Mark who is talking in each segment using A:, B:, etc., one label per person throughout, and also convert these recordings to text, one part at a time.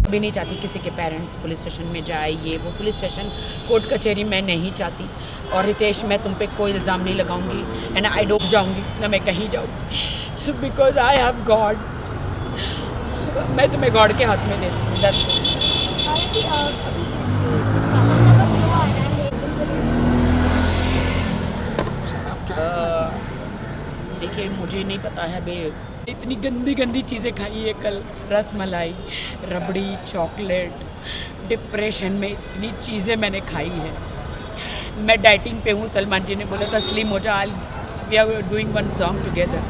A: भी नहीं चाहती किसी के पेरेंट्स पुलिस स्टेशन में जाए, ये वो पुलिस स्टेशन कोर्ट कचहरी मैं नहीं चाहती। और रितेश, मैं तुम पे कोई इल्ज़ाम नहीं लगाऊंगी एंड आई डोंट जाऊंगी ना मैं कहीं जाऊंगी बिकॉज आई हैव गॉड। मैं तुम्हें गॉड के हाथ में दे दूँ। देखिए, मुझे नहीं पता है बे, इतनी गंदी गंदी चीज़ें खाई है कल, रस मलाई, रबड़ी, चॉकलेट, डिप्रेशन में इतनी चीज़ें मैंने खाई है। मैं डाइटिंग पे हूँ, सलमान जी ने बोला था स्लिम हो जा, we are doing one song together.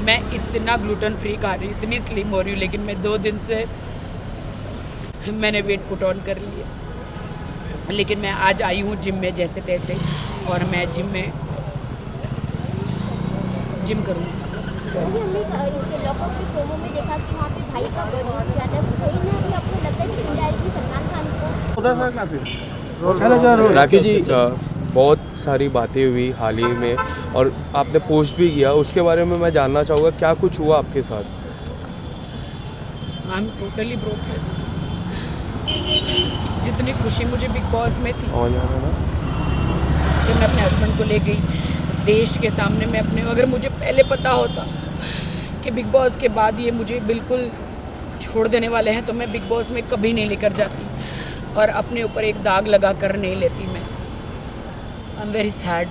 A: मैं इतना ग्लूटेन फ्री खा रही हूँ, इतनी स्लिम हो रही हूँ, लेकिन मैं 2 दिन से मैंने वेट पुट ऑन कर लिया। लेकिन मैं आज आई हूँ जिम में जैसे तैसे, और मैं जिम करूँगी।
B: हमने लॉकअप के प्रोमो में देखा कि वहाँ पे भाई का बर्थडे किया था, सही में अभी आपको लगता है कि इनडायरेक्टली सलमान खान को
C: राकेश जी, बहुत सारी बातें हुई हाल ही में और आपने पोस्ट भी किया, उसके बारे में मैं जानना चाहूँगा क्या कुछ हुआ आपके साथ?
A: I am totally broken. जितनी खुशी मुझे बिग बॉस में थी कि मैं अपने हस्बैंड को ले गई देश के सामने, मैं अपने, अगर मुझे पहले पता होता कि बिग बॉस के बाद ये मुझे बिल्कुल छोड़ देने वाले हैं तो मैं बिग बॉस में कभी नहीं लेकर जाती और अपने ऊपर एक दाग लगा कर नहीं लेती। मैं आई एम वेरी सैड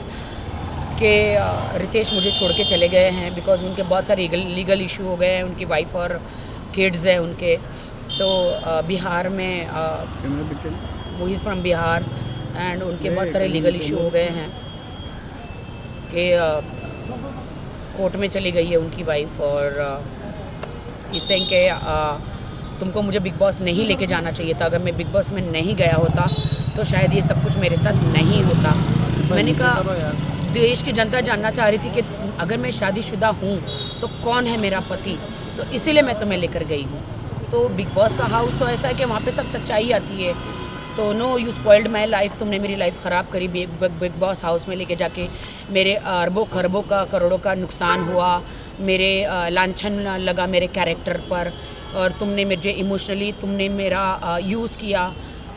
A: कि रितेश मुझे छोड़ के चले गए हैं बिकॉज उनके बहुत सारे लीगल इशू हो गए हैं, उनकी वाइफ और किड्स हैं उनके। तो बिहार में, वो इज़ फ्रॉम बिहार एंड उनके बहुत सारे लीगल इशू हो गए हैं कि कोर्ट में चली गई है उनकी वाइफ, और इससे कि तुमको मुझे बिग बॉस नहीं लेके जाना चाहिए था। अगर मैं बिग बॉस में नहीं गया होता तो शायद ये सब कुछ मेरे साथ नहीं होता। मैंने कहा, देश की जनता जानना चाह रही थी कि अगर मैं शादीशुदा हूँ तो कौन है मेरा पति, तो इसीलिए मैं तुम्हें लेकर गई हूँ। तो बिग बॉस का हाउस तो ऐसा है कि वहाँ पे सब सच्चाई आती है। तो no, you spoiled my life, तुमने मेरी लाइफ ख़राब करी बिग बॉस हाउस में लेके जाके। मेरे अरबों खरबों का, करोड़ों का नुकसान हुआ, मेरे लांछन लगा मेरे कैरेक्टर पर, और तुमने मुझे इमोशनली तुमने मेरा यूज़ किया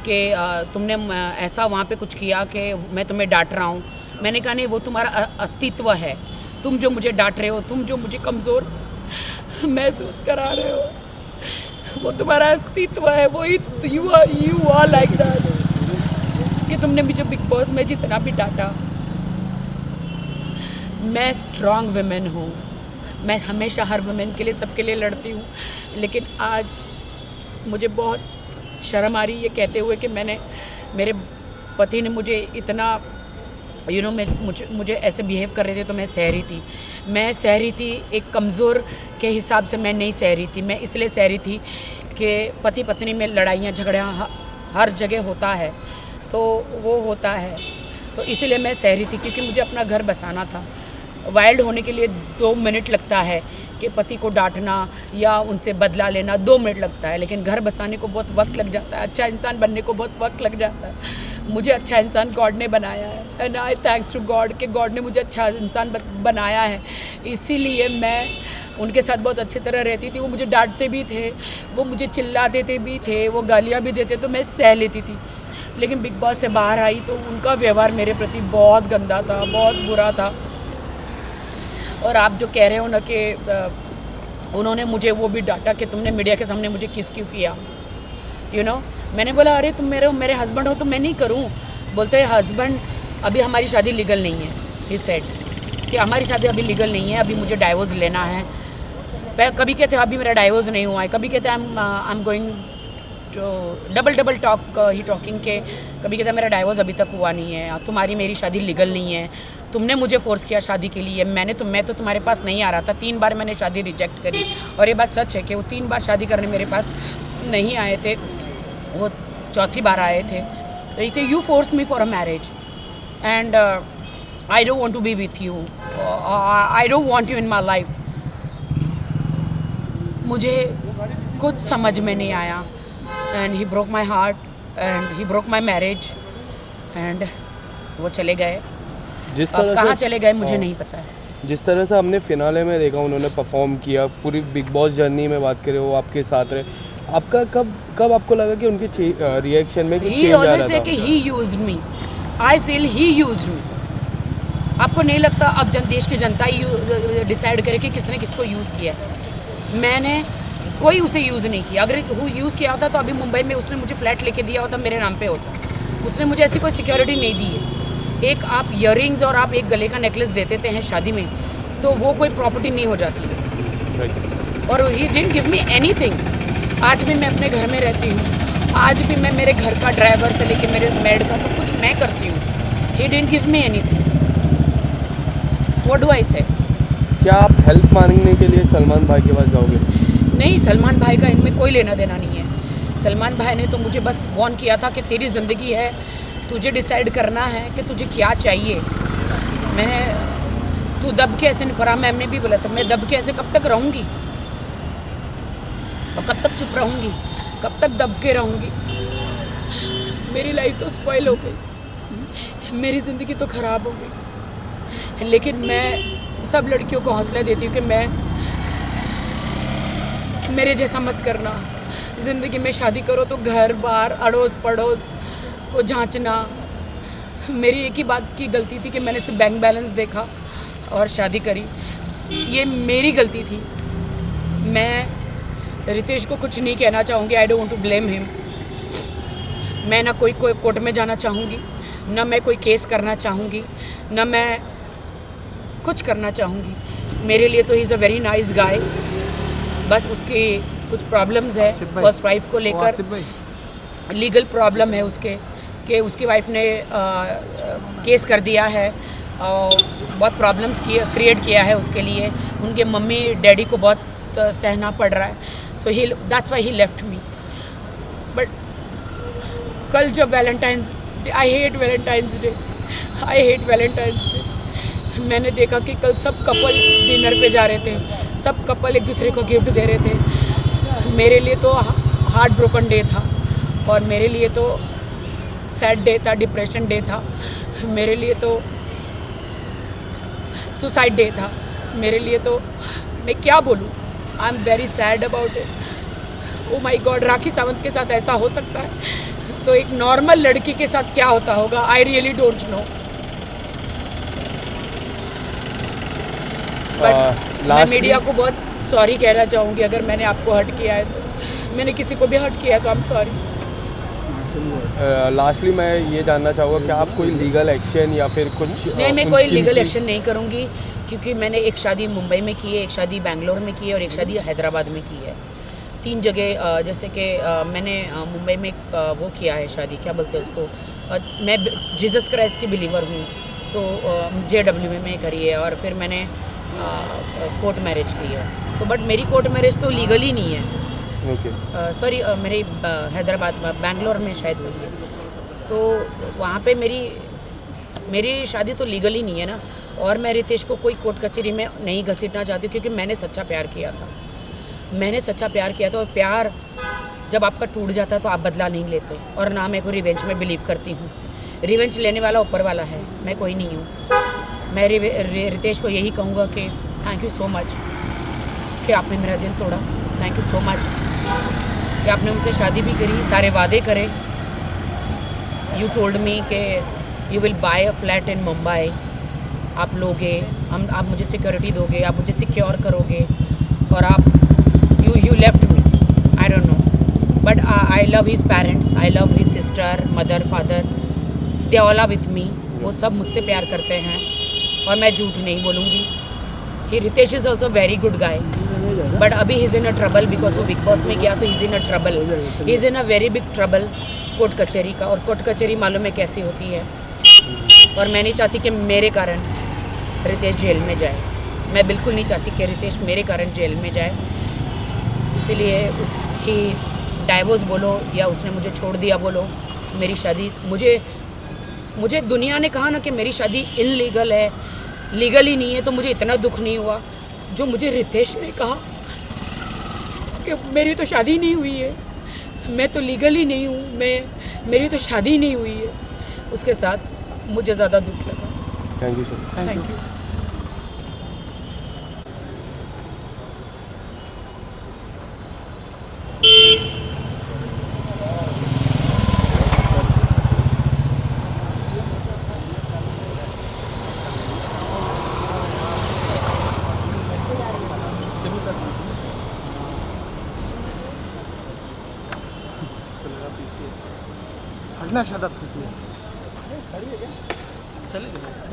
A: कि तुमने ऐसा वहाँ पे कुछ किया कि मैं तुम्हें डांट रहा हूँ। मैंने कहा नहीं, वो तुम्हारा अस्तित्व है, तुम जो मुझे डांट रहे हो, तुम जो मुझे कमज़ोर महसूस करा रहे हो, वो तुम्हारा अस्तित्व है, वही यू आर लाइक दैट। कि तुमने मुझे बिग बॉस में जितना भी डांटा, मैं स्ट्रॉन्ग वुमेन हूँ, मैं हमेशा हर वुमेन के लिए, सबके लिए लड़ती हूँ। लेकिन आज मुझे बहुत शर्म आ रही है ये कहते हुए कि मेरे पति ने मुझे इतना मुझे ऐसे बिहेव कर रहे थे तो मैं सह रही थी। एक कमज़ोर के हिसाब से मैं नहीं सह रही थी, मैं इसलिए सह रही थी कि पति पत्नी में लड़ाइयाँ झगड़ियाँ हर जगह होता है, तो वो होता है, तो इसीलिए मैं सह रही थी क्योंकि मुझे अपना घर बसाना था। वाइल्ड होने के लिए 2 मिनट लगता है कि पति को डांटना या उनसे बदला लेना 2 मिनट लगता है, लेकिन घर बसाने को बहुत वक्त लग जाता है, अच्छा इंसान बनने को बहुत वक्त लग जाता है। मुझे अच्छा इंसान गॉड ने बनाया है and I thanks to God कि गॉड ने मुझे अच्छा इंसान बनाया है। इसीलिए मैं उनके साथ बहुत अच्छी तरह रहती थी। वो मुझे डांटते भी थे, वो मुझे चिल्लाते थे भी थे, वो गालियाँ भी देते, तो मैं सह लेती थी। लेकिन बिग बॉस से बाहर आई तो उनका व्यवहार मेरे प्रति बहुत गंदा था, बहुत बुरा था। और आप जो कह रहे हो ना कि उन्होंने मुझे वो भी डांटा कि तुमने मीडिया के सामने मुझे किस क्यों किया, मैंने बोला अरे तुम मेरे हस्बैंड हो तो मैं नहीं करूं। बोलते हैं हस्बैंड, अभी हमारी शादी लीगल नहीं है, ही सेड कि हमारी शादी अभी लीगल नहीं है, अभी मुझे डाइवोर्स लेना है। कभी कहते हैं अभी मेरा डाइवोर्स नहीं हुआ है, कभी कहते हैं I am going to double talk he talking के, कभी कहते हैं मेरा डाइवोर्स अभी तक हुआ नहीं है, तुम्हारी मेरी शादी लीगल नहीं है, तुमने मुझे फोर्स किया शादी के लिए, मैं तो तुम्हारे पास नहीं आ रहा था, 3 बार मैंने शादी रिजेक्ट करी। और ये बात सच है कि वो 3 बार शादी करने मेरे पास नहीं आए थे, वो 4थी बार आए थे। तो ये कि you force me for a marriage and I don't want to be with you, I don't want you in my life. मुझे कुछ समझ में नहीं आया and he broke my heart and he broke my marriage and वो चले गए। अब कहाँ चले गए मुझे नहीं पता है।
C: जिस तरह से हमने फिनाले में देखा उन्होंने परफॉर्म किया, पूरी बिग बॉस जर्नी में बात करें वो आपके साथ रहे, आपका कब आपको लगा कि उनके रिएक्शन में कुछ
A: ही
C: चेंज आ रहा
A: ऑलवेज से
C: था?
A: कि he used me, I feel he used me. आपको नहीं लगता अब देश की जनता ही डिसाइड करे कि किसने किसको यूज़ किया है? मैंने कोई उसे यूज़ नहीं किया। अगर वो यूज़ किया होता तो अभी मुंबई में उसने मुझे फ्लैट लेके दिया होता, मेरे नाम पे होता। उसने मुझे ऐसी कोई सिक्योरिटी नहीं दी है। एक आप ईयरिंग्स और आप एक गले का नेकलेस दे देते हैं शादी में, तो वो कोई प्रॉपर्टी नहीं हो जाती है। और he didn't give me anything. आज भी मैं अपने घर में रहती हूँ, आज भी मैं मेरे घर का ड्राइवर से लेके मेरे मेड का सब कुछ मैं करती हूँ। He didn't give me anything. What do I से?
C: क्या आप हेल्प मांगने के लिए सलमान भाई के पास जाओगे?
A: नहीं, सलमान भाई का इनमें कोई लेना देना नहीं है। सलमान भाई ने तो मुझे बस वार्न किया था कि तेरी ज़िंदगी है, तुझे डिसाइड करना है कि तुझे क्या चाहिए। तू दब के ऐसे, फराह मैम ने भी बोला था, मैं दब के ऐसे कब तक रहूँगी और कब तक चुप रहूँगी, कब तक दब के रहूँगी? मेरी लाइफ तो स्पॉइल हो गई, मेरी ज़िंदगी तो ख़राब हो गई। लेकिन मैं सब लड़कियों को हौसला देती हूँ कि मेरे जैसा मत करना। ज़िंदगी में शादी करो तो घर बार अड़ोस पड़ोस को जांचना। मेरी एक ही बात की गलती थी कि मैंने सिर्फ बैंक बैलेंस देखा और शादी करी। ये मेरी गलती थी। मैं रितेश को कुछ नहीं कहना चाहूँगी, I don't want to blame him. मैं ना कोई कोर्ट में जाना चाहूँगी, ना मैं कोई केस करना चाहूँगी, ना मैं कुछ करना चाहूँगी। मेरे लिए तो he is a very nice guy. बस उसकी कुछ प्रॉब्लम्स है फर्स्ट वाइफ को लेकर, लीगल प्रॉब्लम है उसके कि उसकी वाइफ ने केस कर दिया है और बहुत प्रॉब्लम्स क्रिएट किया है उसके लिए। उनके मम्मी डैडी को बहुत सहना पड़ रहा है। So he that's why he left me. But कल जब Valentine's day, I hate Valentine's day, मैंने देखा कि कल सब कपल डिनर पे जा रहे थे, सब कपल एक दूसरे को गिफ्ट दे रहे थे। मेरे लिए तो हार्ट ब्रोकन डे था, और मेरे लिए तो सैड डे था, डिप्रेशन डे था, मेरे लिए तो सुसाइड डे था, मेरे लिए तो मैं क्या बोलूँ। I am very sad about it. Oh my god, Rakhi Sawant के साथ ऐसा हो सकता है तो एक नॉर्मल लड़की के साथ क्या होता होगा? I really don't know. But मैं मीडिया को बहुत सॉरी कहना चाहूँगी अगर मैंने आपको हर्ट किया है तो। मैंने किसी को भी हर्ट किया है तो आई एम सॉरी।
C: लास्टली मैं ये जानना चाहूँगा, क्या आप कोई लीगल एक्शन या फिर कुछ?
A: नहीं, मैं कोई लीगल एक्शन नहीं करूँगी, क्योंकि मैंने एक शादी मुंबई में की है, एक शादी बेंगलोर में की है और एक शादी हैदराबाद में की है। 3 जगह जैसे कि मैंने मुंबई में वो किया है शादी, क्या बोलते हैं उसको, मैं जीसस क्राइस्ट की बिलीवर हूँ, तो JW में करी है। और फिर मैंने कोर्ट मैरिज की है। तो बट मेरी कोर्ट मैरिज तो लीगली नहीं है। सॉरी, मेरी हैदराबाद बेंगलोर में शायद हुई है, तो वहाँ पे मेरी शादी तो लीगली नहीं है ना। और मैं रितेश को कोई कोर्ट कचहरी में नहीं घसीटना चाहती, क्योंकि मैंने सच्चा प्यार किया था। और प्यार जब आपका टूट जाता है तो आप बदला नहीं लेते। और ना मैं कोई रिवेंज में बिलीव करती हूँ। रिवेंज लेने वाला ऊपर वाला है, मैं कोई नहीं हूँ। मैं रितेश को यही कहूँगा कि थैंक यू सो मच कि आपने मेरा दिल तोड़ा। थैंक यू सो मच कि आपने मुझसे शादी भी करी, सारे वादे करे। यू टोल्ड मी कि you will buy a flat in Mumbai, आप लोगे, आप मुझे सिक्योरिटी दोगे, आप मुझे सिक्योर करोगे, और आप you left me. I don't know, but I love his parents, I love his sister, mother, father, they all are with me. वो सब मुझसे प्यार करते हैं और मैं झूठ नहीं बोलूँगी। He Ritesh is also very good guy, but अभी ही is in a trouble, because वो बिग बॉस में गया तो he is in a trouble, he is in a very big trouble court कचहरी का। और कोर्ट कचहरी मालूम है कैसी होती है, और मैं नहीं चाहती कि मेरे कारण रितेश जेल में जाए। मैं बिल्कुल नहीं चाहती कि रितेश मेरे कारण जेल में जाए। इसीलिए उसकी डाइवोर्स बोलो या उसने मुझे छोड़ दिया बोलो, मेरी शादी, मुझे दुनिया ने कहा ना कि मेरी शादी इनलीगल है, लीगल ही नहीं है, तो मुझे इतना दुख नहीं हुआ। जो मुझे रितेश ने कहा कि मेरी तो शादी नहीं हुई है, मैं तो लीगल ही नहीं हूँ, मेरी तो शादी नहीं हुई है, उसके साथ मुझे ज़्यादा दुख लगा।
C: Thank you sir.
A: Thank you.
D: घटना सदक स्थिति है।